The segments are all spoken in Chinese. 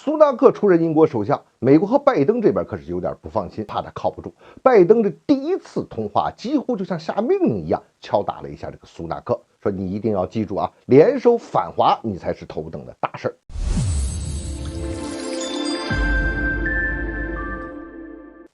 苏纳克出任英国首相，美国和拜登这边可是有点不放心，怕他靠不住。拜登的第一次通话几乎就像下命令一样，敲打了一下这个苏纳克，说你一定要记住啊，联手反华，你才是头等的大事儿。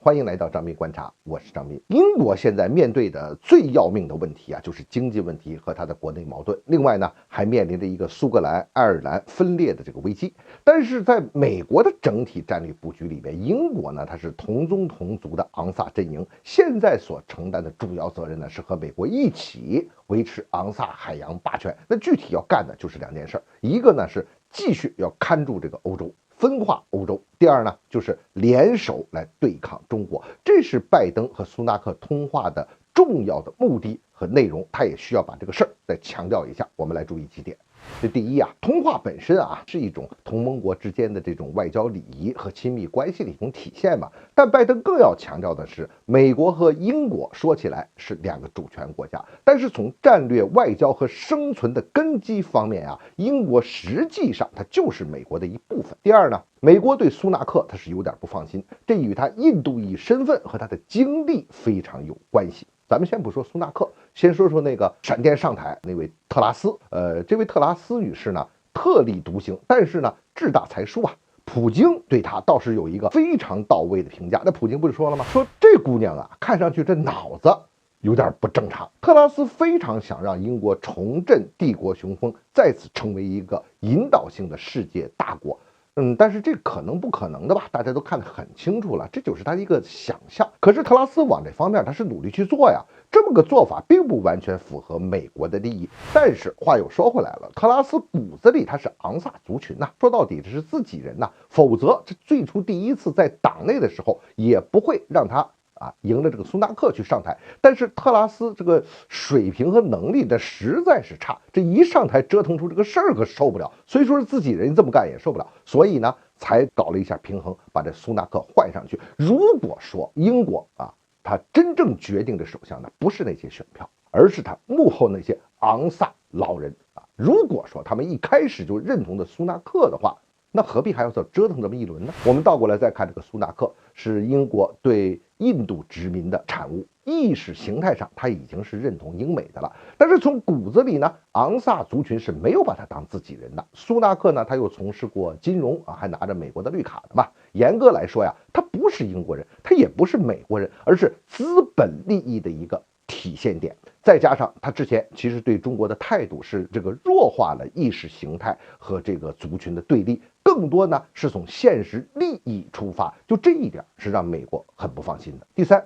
欢迎来到张斌观察，我是张斌。英国现在面对的最要命的问题啊，就是经济问题和它的国内矛盾。另外呢，还面临着一个苏格兰、爱尔兰分裂的这个危机。但是在美国的整体战略布局里面，英国呢，它是同宗同族的昂萨阵营，现在所承担的主要责任呢，是和美国一起维持昂萨海洋霸权。那具体要干的就是两件事，一个呢是继续要看住这个欧洲，分化欧洲。第二呢，就是联手来对抗中国，这是拜登和苏纳克通话的重要的目的和内容。他也需要把这个事儿再强调一下，我们来注意几点。这第一啊，通话本身啊是一种同盟国之间的这种外交礼仪和亲密关系的一种体现嘛。但拜登更要强调的是，美国和英国说起来是两个主权国家，但是从战略外交和生存的根基方面啊，英国实际上它就是美国的一部分。第二呢，美国对苏纳克他是有点不放心，这与他印度裔身份和他的经历非常有关系。咱们先不说苏纳克，先说说那个闪电上台那位特拉斯。这位特拉斯女士呢，特立独行，但是呢，志大才疏啊。普京对她倒是有一个非常到位的评价。那普京不是说了吗？说这姑娘啊，看上去这脑子有点不正常。特拉斯非常想让英国重振帝国雄风，再次成为一个引导性的世界大国。但是这可能不可能的吧？大家都看得很清楚了，这就是他一个想象。可是特拉斯往这方面他是努力去做呀，这么个做法并不完全符合美国的利益。但是话又说回来了，特拉斯骨子里他是昂萨族群呐，说到底这是自己人呐，否则这最初第一次在党内的时候也不会让他赢了这个苏纳克去上台。但是特拉斯这个水平和能力的实在是差，这一上台折腾出这个事儿可受不了，所以说是自己人这么干也受不了，所以呢才搞了一下平衡，把这苏纳克换上去。如果说英国他真正决定的首相呢，不是那些选票，而是他幕后那些昂萨老人如果说他们一开始就认同的苏纳克的话，那何必还要再折腾这么一轮呢？我们倒过来再看，这个苏纳克是英国对印度殖民的产物，意识形态上他已经是认同英美的了，但是从骨子里呢，昂萨族群是没有把他当自己人的。苏纳克呢，他又从事过金融还拿着美国的绿卡的嘛。严格来说呀，他不是英国人，他也不是美国人，而是资本利益的一个体现点。再加上他之前其实对中国的态度是这个弱化了意识形态和这个族群的对立，更多呢是从现实利益出发，就这一点是让美国很不放心的。第三，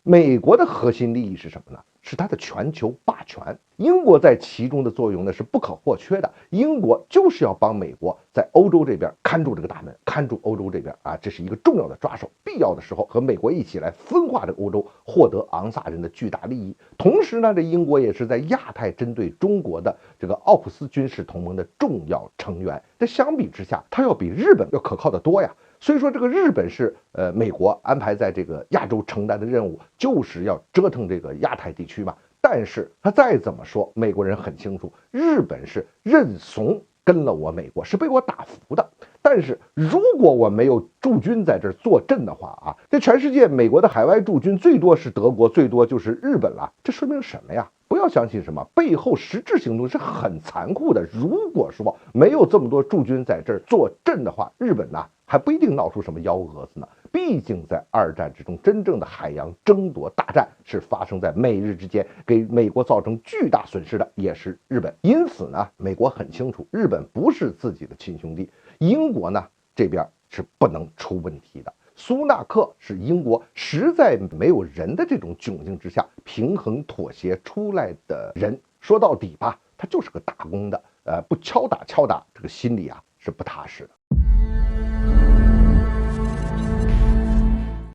美国的核心利益是什么呢？是它的全球霸权。英国在其中的作用呢是不可或缺的，英国就是要帮美国在欧洲这边看住这个大门，看住欧洲这边这是一个重要的抓手，必要的时候和美国一起来分化这个欧洲，获得昂萨人的巨大利益。同时呢，这英国也是在亚太针对中国的这个奥普斯军事同盟的重要成员。这相比之下，它要比日本要可靠得多呀。所以说这个日本是美国安排在这个亚洲承担的任务，就是要折腾这个亚太地区嘛。但是他再怎么说，美国人很清楚，日本是认怂跟了我美国，是被我打服的。但是如果我没有驻军在这儿坐镇的话这全世界美国的海外驻军最多是德国，最多就是日本了。这说明什么呀？不要相信什么背后实质行动是很残酷的。如果说没有这么多驻军在这儿坐镇的话，日本还不一定闹出什么幺蛾子呢。毕竟在二战之中，真正的海洋争夺大战是发生在美日之间，给美国造成巨大损失的也是日本。因此呢，美国很清楚，日本不是自己的亲兄弟，英国呢这边是不能出问题的。苏纳克是英国实在没有人的这种窘境之下平衡妥协出来的人。说到底吧，他就是个打工的，不敲打，这个心里是不踏实的。